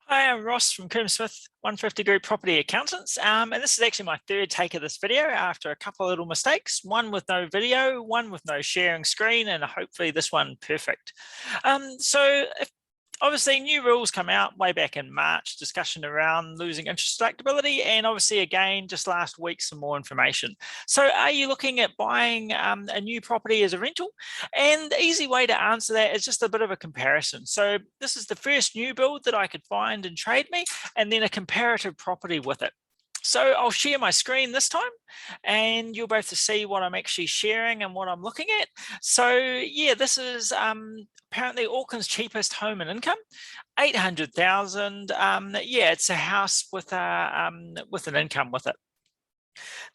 Hi, I'm Ross from Coombe Smith 150 Group Property Accountants, and this is actually my third take of this video after a couple of little mistakes, one with no video, one with no sharing screen, and hopefully this one perfect. Obviously new rules come out way back in March, discussion around losing interest deductibility, and obviously again just last week some more information. So are you looking at buying a new property as a rental? And the easy way to answer that is just a bit of a comparison. So this is the first new build that I could find in Trade Me, and then a comparative property with it. So I'll share my screen this time and you'll be able to see what I'm actually sharing and what I'm looking at. So yeah, this is apparently Auckland's cheapest home and income, 800,000. Yeah, it's a house with an income with it.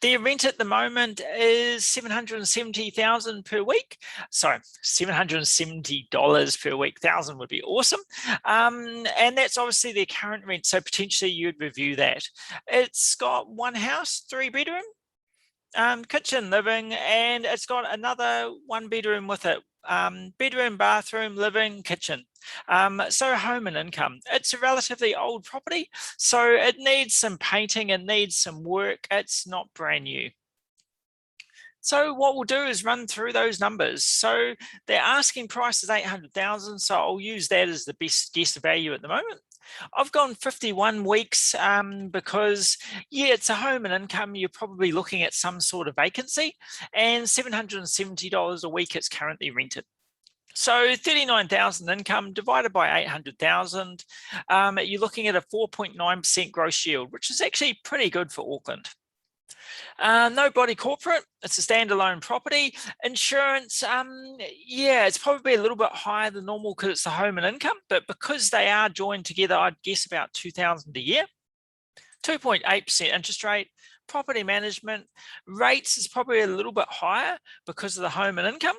The rent at the moment is 770,000 per week. Sorry, $770 per week. 1,000 would be awesome. And that's obviously their current rent. So potentially you'd review that. It's got one house, 3-bedroom, kitchen, living, and it's got another 1-bedroom with it. Bedroom, bathroom, living, kitchen. So home and income. It's a relatively old property, so it needs some painting, it needs some work. It's not brand new. So what we'll do is run through those numbers. So their asking price is 800,000, so I'll use that as the best guess value at the moment. I've gone 51 weeks because, yeah, it's a home and income. You're probably looking at some sort of vacancy, and $770 a week it's currently rented. So 39,000 income divided by 800,000, you're looking at a 4.9% gross yield, which is actually pretty good for Auckland. No body corporate, it's a standalone property. Insurance, yeah, it's probably a little bit higher than normal because it's the home and income, but because they are joined together, I'd guess about 2,000 a year. 2.8% interest rate. Property management rates is probably a little bit higher because of the home and income,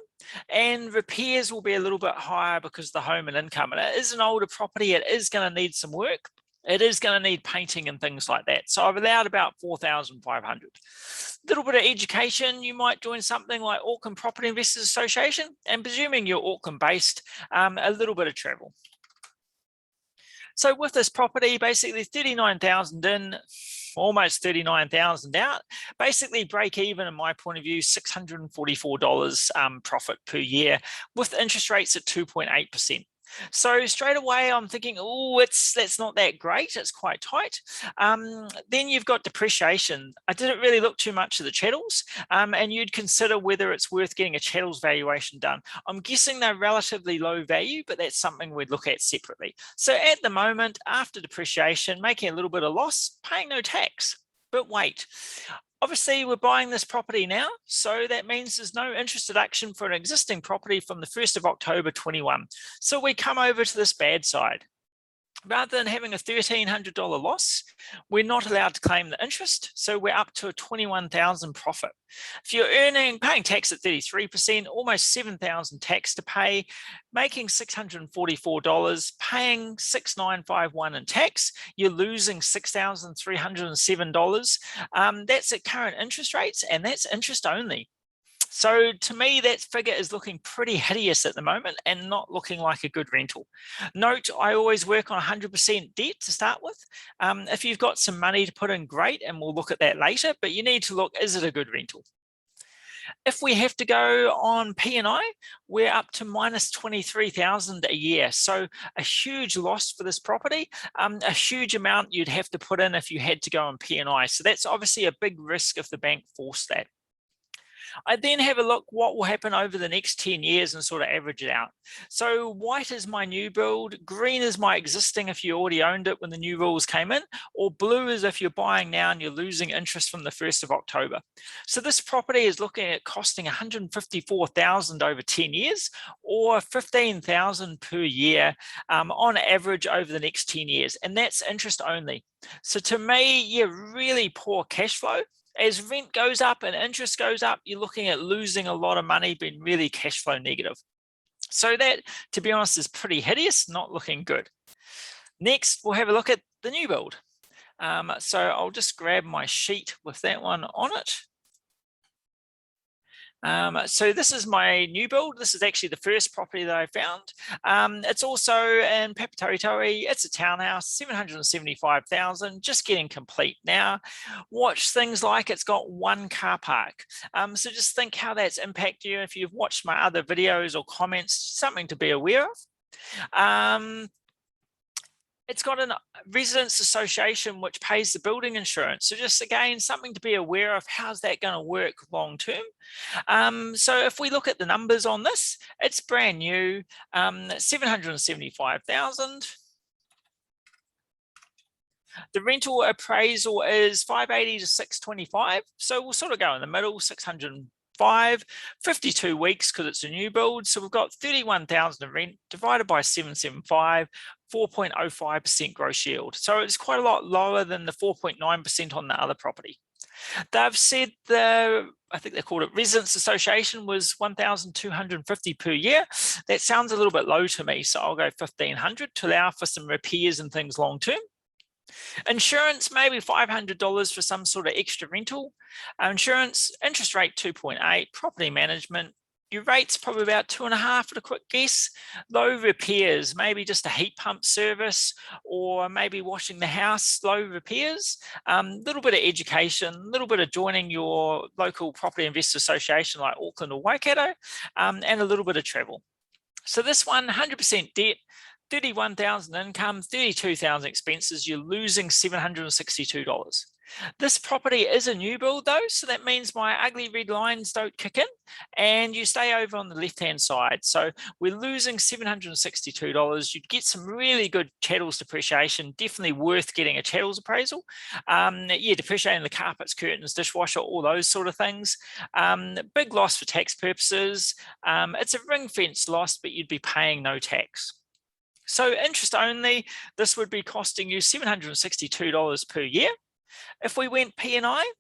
and repairs will be a little bit higher because of the home and income. And it is an older property, it is going to need some work. It is going to need painting and things like that. So I've allowed about 4,500. A little bit of education, you might join something like Auckland Property Investors Association, and presuming you're Auckland based, a little bit of travel. So with this property, basically 39,000 in, almost 39,000 out, basically break even in my point of view, $644 profit per year with interest rates at 2.8%. So straight away I'm thinking, oh, that's not that great, it's quite tight. Then you've got depreciation. I didn't really look too much at the chattels, and you'd consider whether it's worth getting a chattels valuation done. I'm guessing they're relatively low value, but that's something we'd look at separately. So at the moment, after depreciation, making a little bit of loss, paying no tax. But wait, obviously we're buying this property now, so that means there's no interest deduction for an existing property from the 1st of October 21. So we come over to this bad side. Rather than having a $1,300 loss, we're not allowed to claim the interest, so we're up to a 21,000 profit. If you're paying tax at 33%, almost 7,000 tax to pay, making $644, paying $6,951 in tax, you're losing $6,307. That's at current interest rates, and that's interest only. So to me, that figure is looking pretty hideous at the moment and not looking like a good rental. Note, I always work on 100% debt to start with. If you've got some money to put in, great, and we'll look at that later, but you need to look, is it a good rental? If we have to go on P&I, we're up to minus 23,000 a year. So a huge loss for this property, a huge amount you'd have to put in if you had to go on P&I. So that's obviously a big risk if the bank forced that. I then have a look what will happen over the next 10 years and sort of average it out. So white is my new build, green is my existing if you already owned it when the new rules came in, or blue is if you're buying now and you're losing interest from the 1st of October. So this property is looking at costing $154,000 over 10 years or $15,000 per year on average over the next 10 years. And that's interest only. So to me, yeah, really poor cash flow. As rent goes up and interest goes up, you're looking at losing a lot of money, being really cash flow negative. So that, to be honest, is pretty hideous, not looking good. Next, we'll have a look at the new build. So I'll just grab my sheet with that one on it. So this is my new build. This is actually the first property that I found. It's also in Papatoetoe. It's a townhouse, 775,000, just getting complete now. Watch things like it's got one car park. So just think how that's impacted you. If you've watched my other videos or comments, something to be aware of. It's got a residents association which pays the building insurance. So just again, something to be aware of. How's that going to work long term? So if we look at the numbers on this, it's brand new, 775,000. The rental appraisal is 580 to 625. So we'll sort of go in the middle, 605, 52 weeks because it's a new build. So we've got 31,000 of rent divided by 775, 4.05% gross yield. So it's quite a lot lower than the 4.9% on the other property. They've said I think they called it Residents Association was 1,250 per year. That sounds a little bit low to me, so I'll go 1,500 to allow for some repairs and things long term. Insurance, maybe $500 for some sort of extra rental. Insurance, interest rate 2.8, property management. Your rate's probably about 2.5 at a quick guess. Low repairs, maybe just a heat pump service or maybe washing the house, low repairs. Little bit of education, a little bit of joining your local property investor association like Auckland or Waikato, and a little bit of travel. So this one, 100% debt, 31,000 income, 32,000 expenses, you're losing $762. This property is a new build though, so that means my ugly red lines don't kick in and you stay over on the left-hand side. So we're losing $762. You'd get some really good chattels depreciation, definitely worth getting a chattels appraisal. Yeah, depreciating the carpets, curtains, dishwasher, all those sort of things. Big loss for tax purposes. It's a ring-fenced loss, but you'd be paying no tax. So interest only, this would be costing you $762 per year. If we went P&I,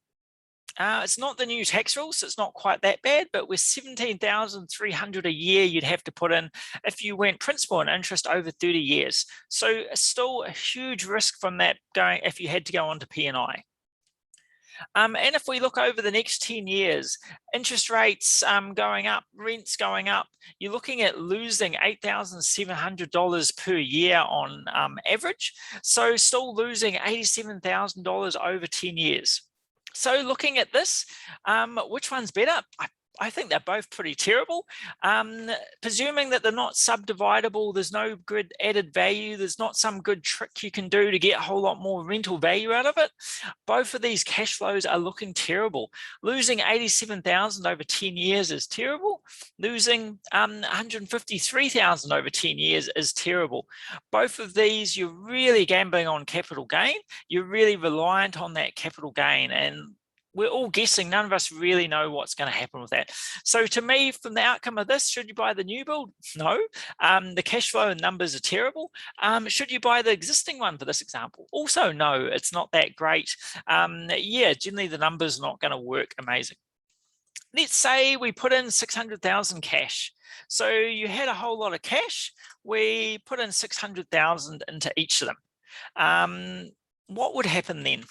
it's not the new tax rules, so it's not quite that bad, but we're $17,300 a year you'd have to put in if you went principal and interest over 30 years. So still a huge risk from that going if you had to go on to P&I. And if we look over the next 10 years, interest rates going up, rents going up, you're looking at losing $8,700 per year on average. So still losing $87,000 over 10 years. So looking at this, which one's better? I think they're both pretty terrible. Presuming that they're not subdividable, there's no good added value, there's not some good trick you can do to get a whole lot more rental value out of it. Both of these cash flows are looking terrible. Losing $87,000 over 10 years is terrible. Losing $153,000 over 10 years is terrible. Both of these, you're really gambling on capital gain. You're really reliant on that capital gain, and we're all guessing. None of us really know what's going to happen with that. So to me, from the outcome of this, should you buy the new build? No. The cash flow and numbers are terrible. Should you buy the existing one for this example? Also, no, it's not that great. Yeah, generally the numbers are not going to work amazing. Let's say we put in 600,000 cash. So you had a whole lot of cash. We put in 600,000 into each of them. What would happen then?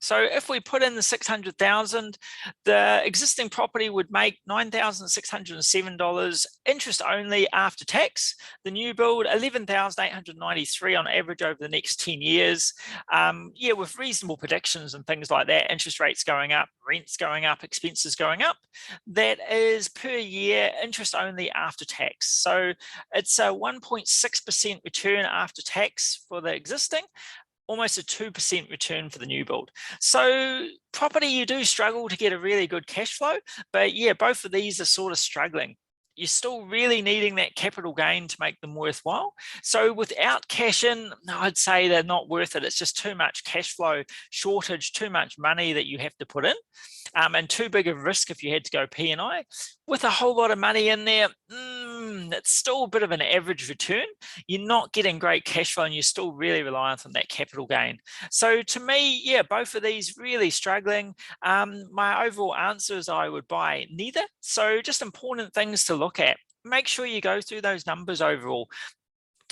So if we put in the 600,000, the existing property would make $9,607 interest only after tax. The new build, $11,893 on average over the next 10 years. Yeah, with reasonable predictions and things like that, interest rates going up, rents going up, expenses going up. That is per year interest only after tax. So it's a 1.6% return after tax for the existing, almost a 2% return for the new build. So property, you do struggle to get a really good cash flow, but yeah, both of these are sort of struggling. You're still really needing that capital gain to make them worthwhile. So without cash in, I'd say they're not worth it. It's just too much cash flow shortage, too much money that you have to put in, and too big a risk if you had to go P&I. With a whole lot of money in there, it's still a bit of an average return. You're not getting great cash flow and you're still really reliant on that capital gain. So to me, yeah, both of these really struggling. My overall answer is I would buy neither. So just important things to look at. Make sure you go through those numbers overall.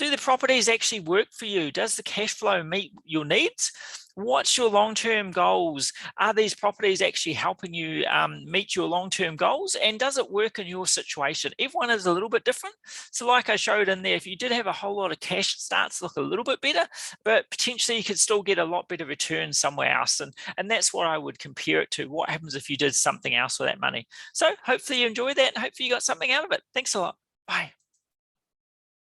Do the properties actually work for you? Does the cash flow meet your needs? What's your long-term goals? Are these properties actually helping you meet your long-term goals? And does it work in your situation? Everyone is a little bit different. So like I showed in there, if you did have a whole lot of cash, it starts to look a little bit better, but potentially you could still get a lot better return somewhere else. And that's what I would compare it to. What happens if you did something else with that money? So hopefully you enjoyed that and hopefully you got something out of it. Thanks a lot. Bye.